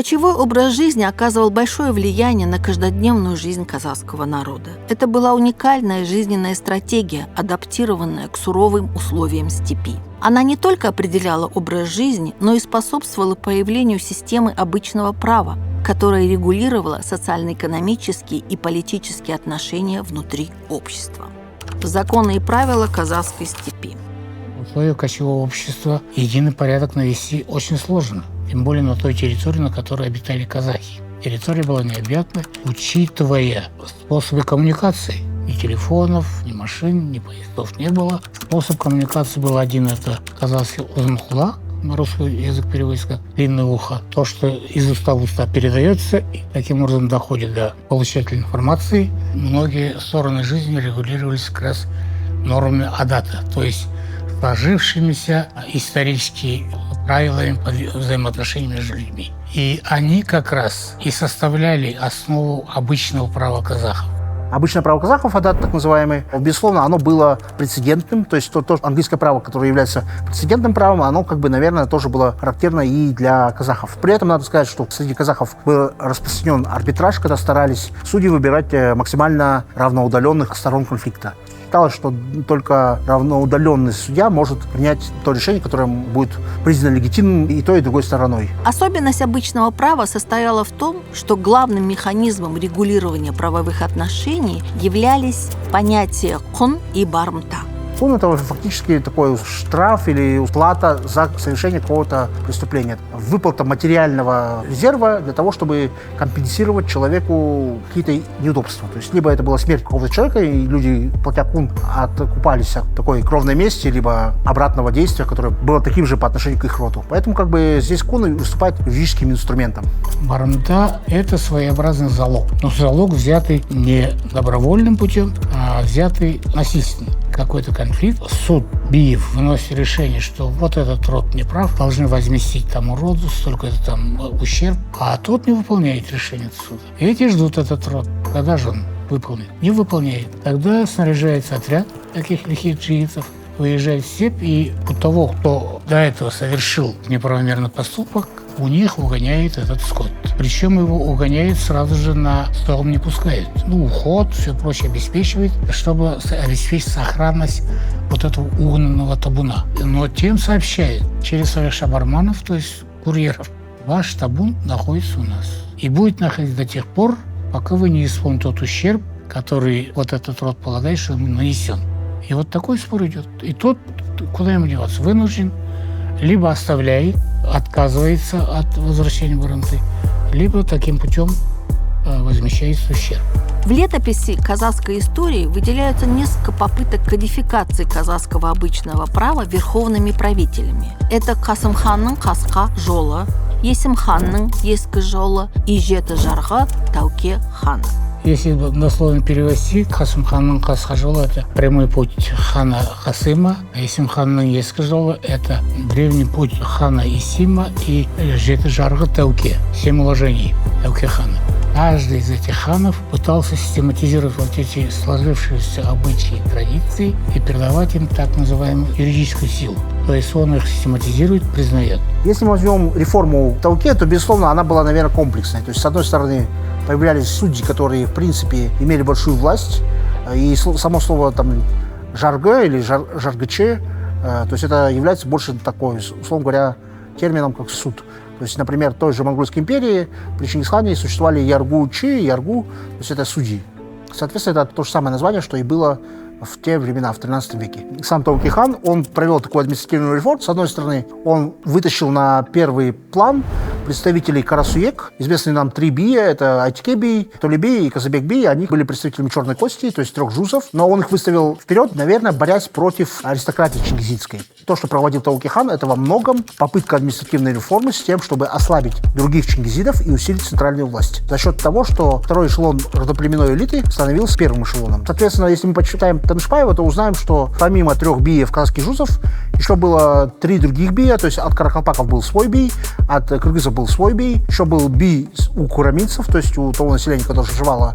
Кочевой образ жизни оказывал большое влияние на каждодневную жизнь казахского народа. Это была уникальная жизненная стратегия, адаптированная к суровым условиям степи. Она не только определяла образ жизни, но и способствовала появлению системы обычного права, которая регулировала социально-экономические и политические отношения внутри общества. Законы и правила казахской степи. В условиях кочевого общества единый порядок навести очень сложно, тем более на той территории, на которой обитали казахи. Территория была необъятна, учитывая способы коммуникации. Ни телефонов, ни машин, ни поездов не было. Способ коммуникации был один – это казахский узунхулак, на русский язык переводится как длинное ухо. То, что из уста в уста передается и таким образом доходит до получателя информации. Многие стороны жизни регулировались как раз нормами адата, то есть сложившимися исторически правилами взаимоотношений между людьми. И они как раз и составляли основу обычного права казахов. Обычное право казахов, адат так называемый, безусловно, оно было прецедентным, то есть то английское право, которое является прецедентным правом, оно, наверное, тоже было характерно и для казахов. При этом надо сказать, что среди казахов был распространен арбитраж, когда старались судьи выбирать максимально равноудаленных сторон конфликта. Считалось, что только равноудаленный судья может принять то решение, которое будет признано легитимным и той, и другой стороной. Особенность обычного права состояла в том, что главным механизмом регулирования правовых отношений являлись понятия кун и бармта. Кун – это фактически такой штраф или уплата за совершение какого-то преступления. Выплата материального резерва для того, чтобы компенсировать человеку какие-то неудобства. То есть либо это была смерть какого-то человека, и люди, платя кун, откупались от такой кровной мести, либо обратного действия, которое было таким же по отношению к их роду. Поэтому здесь кун выступает юридическим инструментом. Бармта – это своеобразный залог. Но залог взятый не добровольным путем, а взятый насильственно. Какой-то конфликт, суд биев выносит решение, что вот этот род не прав, должны возместить тому роду столько-то там ущерб, а тот не выполняет решение суда. И эти ждут этот род, когда же он выполнит. Не выполняет. Тогда снаряжается отряд таких лихих джигитов, выезжает в степь, и у того, кто до этого совершил неправомерный поступок, у них угоняет этот скот. Причем его угоняет сразу же на стол, не пускает. Уход, все прочее обеспечивает, чтобы обеспечить сохранность вот этого угнанного табуна. Но тем сообщает через своих шабарманов, то есть курьеров: ваш табун находится у нас. И будет находиться до тех пор, пока вы не исполните тот ущерб, который вот этот род полагает, что ему нанесен. И вот такой спор идет. И тот, куда ему деваться, вынужден либо оставляет, отказывается от возвращения бармты, либо таким путем возмещается ущерб. В летописи казахской истории выделяются несколько попыток кодификации казахского обычного права верховными правителями. Это Касым ханның Қасқа жолы, Есім ханның Ескі жолы и Жеті жарғы Тауке ханы. Если дословно перевести, Касым ханның Қасқа жолы – это прямой путь хана Касыма, а Есім ханның Ескі жолы – это древний путь хана Исима и Жеті жарғы Тауке, 7 уложений Тауке хана. Каждый из этих ханов пытался систематизировать вот эти сложившиеся обычаи и традиции и передавать им так называемую юридическую силу. То есть он их систематизирует, признает. Если мы возьмем реформу Тауке, то, безусловно, она была, наверное, комплексной. То есть, с одной стороны, появлялись судьи, которые, в принципе, имели большую власть. И само слово жаргы или жаргыче, то есть это является больше такой, условно говоря, термином, как суд. То есть, например, в той же Монгольской империи при Чингисхане существовали яргу-чи, яргу, то есть это судьи. Соответственно, это то же самое название, что и было в те времена, в 13 веке. Сам Тауке хан, он провел такую административную реформу. С одной стороны, он вытащил на первый план представителей Карасуек, известные нам 3 бия, это Айтике бий, Толе бий и Казабек бий. Они были представителями черной кости, то есть 3 джузов, но он их выставил вперед, наверное, борясь против аристократии чингизидской. То, что проводил Тауке хан, это во многом попытка административной реформы с тем, чтобы ослабить других чингизидов и усилить центральную власть. За счет того, что второй эшелон родоплеменной элиты становился первым эшелоном. Соответственно, если мы почитаем Танышпаева, то узнаем, что помимо 3 биев казахских джузов, еще было 3 других бия, то есть от каракалпаков был свой бий, от кыргызов был свой бий, еще был бий у кураминцев, то есть у того населения, которое проживало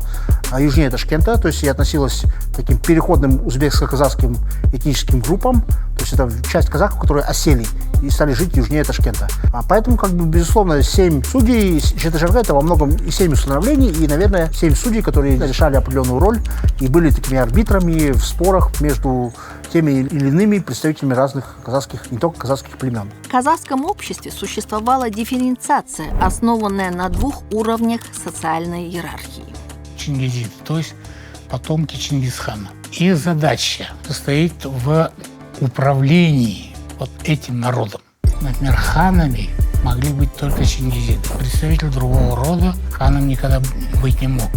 южнее Ташкента, то есть и относилось к таким переходным узбекско-казахским этническим группам, то есть это часть казахов, которые осели и стали жить южнее Ташкента. Поэтому, безусловно, 7 судей Жети-Жаргы — это во многом и 7 установлений, и, наверное, 7 судей, которые решали определенную роль и были такими арбитрами в спорах между теми или иными представителями разных казахских, не только казахских племен. В казахском обществе существовала дифференциация, основанная на 2 уровнях социальной иерархии. Чингизиды, то есть потомки Чингисхана. Их задача состоит в управлении вот этим народом. Например, ханами могли быть только чингизиды. Представитель другого рода ханом никогда быть не мог.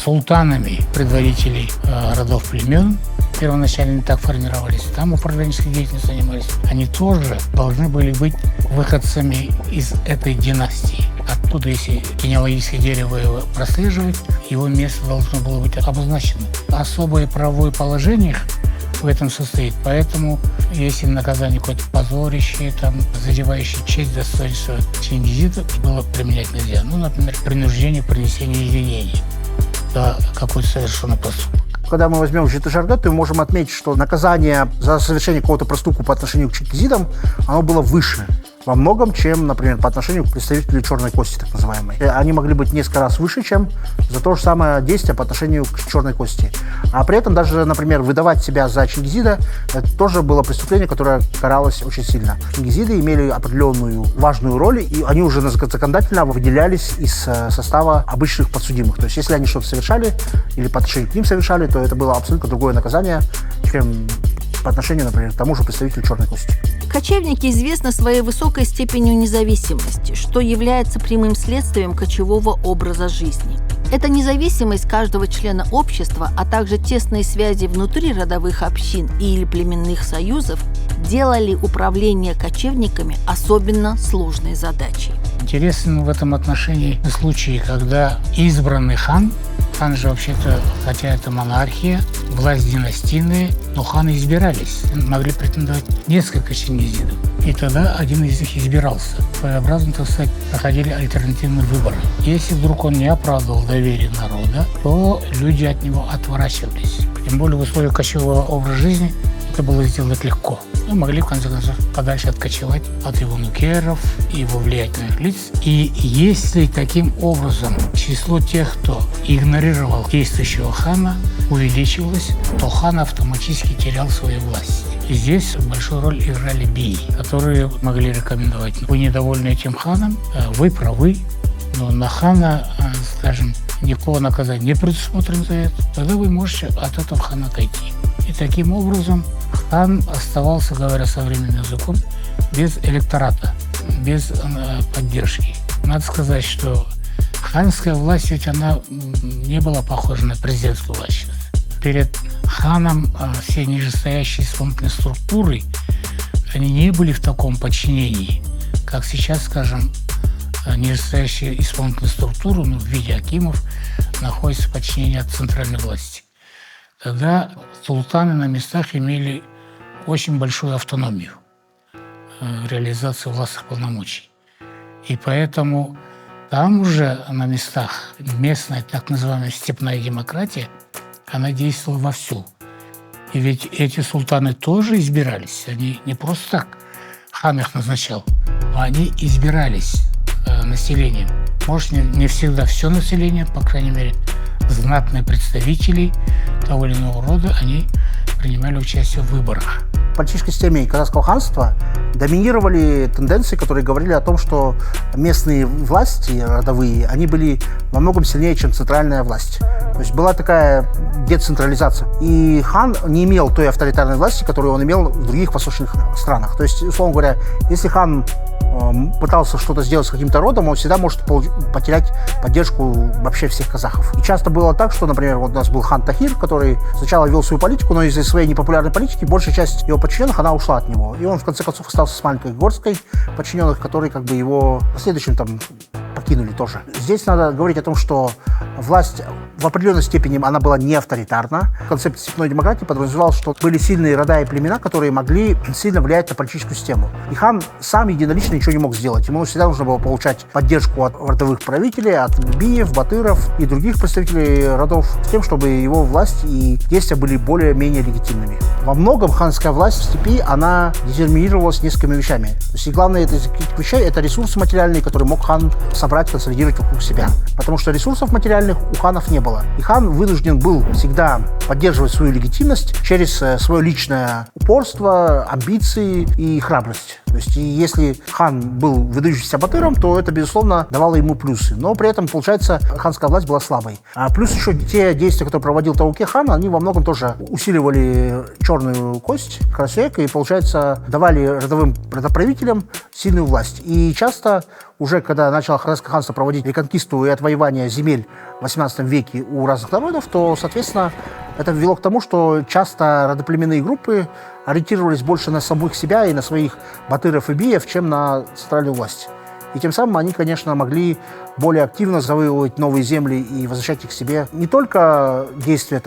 Султанами предводителей родов племен первоначально так формировались, там управленческой деятельностью занимались. Они тоже должны были быть выходцами из этой династии. Оттуда, если генеалогическое дерево его прослеживать, его место должно было быть обозначено. Особое правовое положение в этом состоит. Поэтому, если наказание какое-то позорящее, задевающее честь, достоинство чингизидов, было применять нельзя. Например, принуждение к принесению извинений за какой-то совершенный поступок. Когда мы возьмем Жети-Жаргы, то мы можем отметить, что наказание за совершение какого-то проступка по отношению к чингизидам, оно было выше во многом, чем, например, по отношению к представителю черной кости, так называемой. Они могли быть несколько раз выше, чем за то же самое действие по отношению к черной кости. А при этом даже, например, выдавать себя за чингизида, это тоже было преступление, которое каралось очень сильно. Чингизиды имели определенную важную роль, и они уже законодательно выделялись из состава обычных подсудимых. То есть, если они что-то совершали или по отношению к ним совершали, то это было абсолютно другое наказание, чем по отношению, например, к тому же представителю черной кости. Кочевники известны своей высокой степенью независимости, что является прямым следствием кочевого образа жизни. Эта независимость каждого члена общества, а также тесные связи внутри родовых общин или племенных союзов делали управление кочевниками особенно сложной задачей. Интересен в этом отношении случай, когда избранный хан же вообще-то, хотя это монархия, власть династийная, но ханы избирались. Могли претендовать несколько чингизидов. И тогда один из них избирался. Своеобразно, так сказать, проходили альтернативные выборы. Если вдруг он не оправдывал доверие народа, то люди от него отворачивались. Тем более в условиях кочевого образа жизни это было сделать легко. Могли, в конце концов, подальше откочевать от его нукеров и его влиятельных лиц. И если таким образом число тех, кто игнорировал действующего хана, увеличивалось, то хан автоматически терял свою власть. И здесь большую роль играли бии, которые могли рекомендовать: вы недовольны этим ханом, вы правы, но на хана, скажем, никакого наказания не предусмотрено за это, тогда вы можете от этого хана отойти. И таким образом хан оставался, говоря современным языком, без электората, без поддержки. Надо сказать, что ханская власть, ведь она не была похожа на президентскую власть. Перед ханом все нижестоящие исполнительные структуры, они не были в таком подчинении, как сейчас, скажем, нижестоящие исполнительные структуры, в виде акимов, находятся в подчинении от центральной власти. Тогда султаны на местах имели очень большую автономию реализации властных полномочий. И поэтому там уже на местах местная так называемая степная демократия, она действовала вовсю. И ведь эти султаны тоже избирались. Они не просто так хан их назначал, но они избирались населением. Может, не всегда все население, по крайней мере, знатные представители того или иного рода, они принимали участие в выборах. В политической системе казахского ханства доминировали тенденции, которые говорили о том, что местные власти родовые, они были во многом сильнее, чем центральная власть. То есть была такая децентрализация. И хан не имел той авторитарной власти, которую он имел в других восточных странах. То есть, условно говоря, если хан пытался что-то сделать с каким-то родом, он всегда может потерять поддержку вообще всех казахов. И часто было так, что, например, вот у нас был хан Тахир, который сначала вел свою политику, но из-за своей непопулярной политики большая часть его подчиненных, она ушла от него. И он, в конце концов, остался с маленькой горсткой подчиненных, которые его в последующем покинули тоже. Здесь надо говорить о том, что власть в определенной степени она была не авторитарна. Концепт степной демократии подразумевал, что были сильные рода и племена, которые могли сильно влиять на политическую систему. И хан сам единолично ничего не мог сделать. Ему всегда нужно было получать поддержку от родовых правителей, от биев, батыров и других представителей родов, с тем, чтобы его власть и действия были более-менее легитимными. Во многом ханская власть в степи, она детерминировалась несколькими вещами. То есть, и главное из этих вещей – это ресурсы материальные, которые мог хан собрать, консолидировать вокруг себя. Потому что ресурсов материальных у ханов не было. И хан вынужден был всегда поддерживать свою легитимность через свое личное упорство, амбиции и храбрость. То есть, и если хан был выдающимся батыром, то это, безусловно, давало ему плюсы. Но при этом, получается, ханская власть была слабой. А плюс еще те действия, которые проводил Тауке хан, они во многом тоже усиливали черную кость, красек, и, получается, давали родовым родоправителям сильную власть. И часто, уже когда начало ханское ханство проводить реконкисту и отвоевание земель в 18 веке у разных народов, то, соответственно, это вело к тому, что часто родоплеменные группы ориентировались больше на самих себя и на своих батыров и биев, чем на центральную власть. И тем самым они, конечно, могли более активно завоевывать новые земли и возвращать их к себе. Не только действия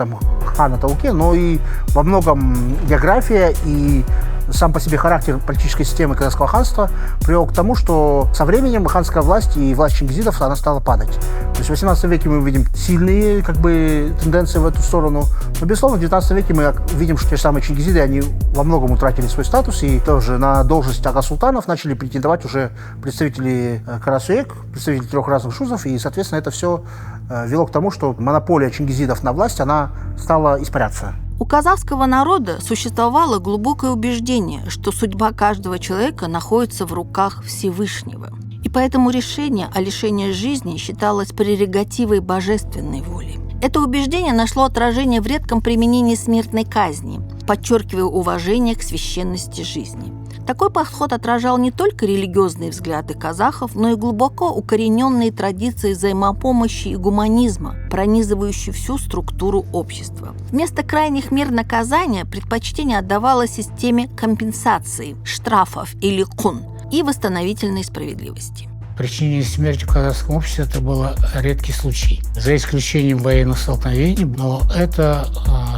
хана Тауке, но и во многом география и сам по себе характер политической системы казахского ханства привел к тому, что со временем ханская власть и власть чингизидов она стала падать. То есть в 18 веке мы видим сильные тенденции в эту сторону, но, безусловно, в 19 веке мы видим, что те же самые чингизиды, они во многом утратили свой статус, и тоже на должность ага-султанов начали претендовать уже представители Карасуэк, представители 3 разных шузов, и, соответственно, это все вело к тому, что монополия чингизидов на власть, она стала испаряться. У казахского народа существовало глубокое убеждение, что судьба каждого человека находится в руках Всевышнего. И поэтому решение о лишении жизни считалось прерогативой божественной воли. Это убеждение нашло отражение в редком применении смертной казни, подчеркивая уважение к священности жизни. Такой подход отражал не только религиозные взгляды казахов, но и глубоко укорененные традиции взаимопомощи и гуманизма, пронизывающие всю структуру общества. Вместо крайних мер наказания предпочтение отдавалось системе компенсации, штрафов или кун и восстановительной справедливости. Причинение смерти в казахском обществе это был редкий случай. За исключением военных столкновений, но это,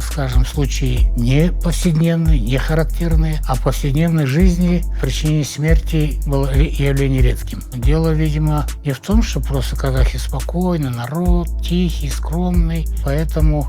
скажем, случаи не повседневные, не характерные, а в повседневной жизни причинение смерти было явлением редким. Дело, видимо, не в том, что просто казахи спокойный народ, тихий, скромный, поэтому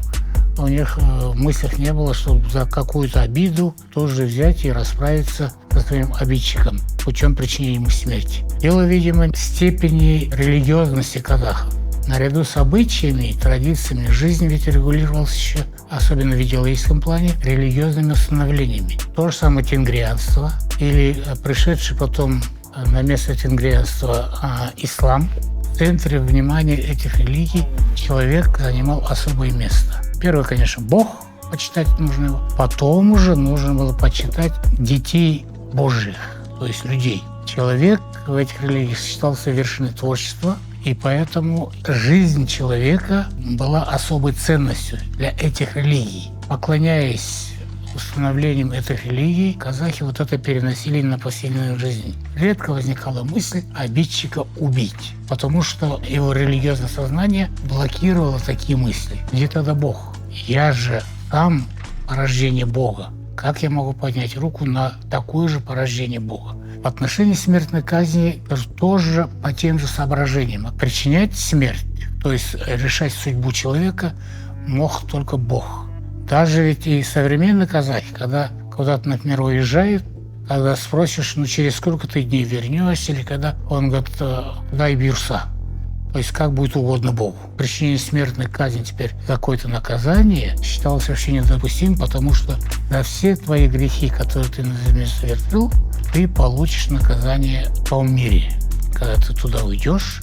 у них в мыслях не было, чтобы за какую-то обиду тоже взять и расправиться со своим обидчиком путем причинения ему смерти. Дело, видимо, в степени религиозности казахов. Наряду с обычаями и традициями жизнь ведь регулировалась еще, особенно в идеологическом плане, религиозными установлениями. То же самое тенгрианство или пришедший потом на место тенгрианства ислам. В центре внимания этих религий человек занимал особое место. Первое, конечно, Бог, почитать нужно его. Потом уже нужно было почитать детей Божьих, то есть людей. Человек в этих религиях считался вершиной творчества, и поэтому жизнь человека была особой ценностью для этих религий. Поклоняясь установлением этих религий, казахи вот это переносили на повседневную жизнь. Редко возникала мысль обидчика убить, потому что его религиозное сознание блокировало такие мысли. Где тогда Бог? Я же сам порождение Бога. Как я могу поднять руку на такое же порождение Бога? В отношении смертной казни тоже по тем же соображениям. Причинять смерть, то есть решать судьбу человека, мог только Бог. Даже ведь и современные казахи, когда куда-то, например, уезжают, когда спросишь, через сколько ты дней вернешься, или когда он говорит, дай бирса. То есть как будет угодно Богу. Причинение смертной казни теперь какое-то наказание считалось вообще недопустимым, потому что за все твои грехи, которые ты на земле совершил, ты получишь наказание в том мире. Когда ты туда уйдешь,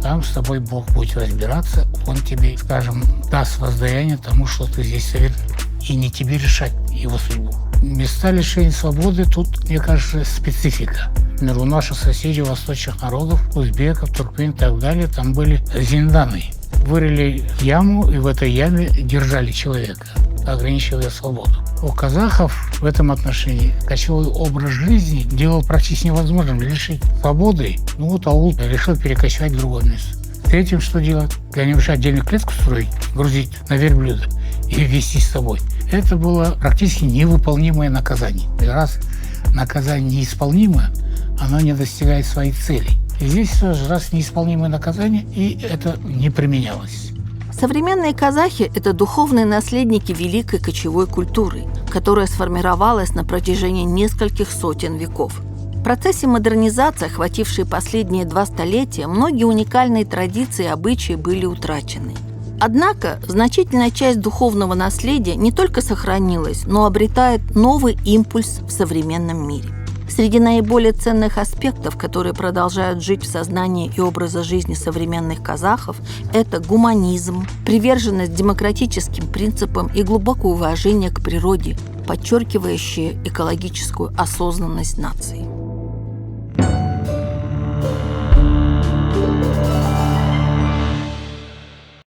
там с тобой Бог будет разбираться, Он тебе, скажем, даст воздаяние тому, что ты здесь совершил, и не тебе решать его судьбу. Места лишения свободы тут, мне кажется, специфика. Например, у наших соседей восточных народов, узбеков, туркмен и так далее, там были зинданы. Вырыли яму, и в этой яме держали человека, ограничивая свободу. У казахов в этом отношении кочевой образ жизни делал практически невозможным лишить свободы. Аул решил перекочевать в другое место. Третьим что делать? Для него же отдельную клетку строить, грузить на верблюда и везти с собой. Это было практически невыполнимое наказание. И раз наказание неисполнимо, оно не достигает своей цели. И здесь тоже раз неисполнимое наказание, и это не применялось. Современные казахи – это духовные наследники великой кочевой культуры, которая сформировалась на протяжении нескольких сотен веков. В процессе модернизации, охватившей последние 2 столетия, многие уникальные традиции и обычаи были утрачены. Однако значительная часть духовного наследия не только сохранилась, но обретает новый импульс в современном мире. Среди наиболее ценных аспектов, которые продолжают жить в сознании и образе жизни современных казахов, это гуманизм, приверженность демократическим принципам и глубокое уважение к природе, подчеркивающее экологическую осознанность нации.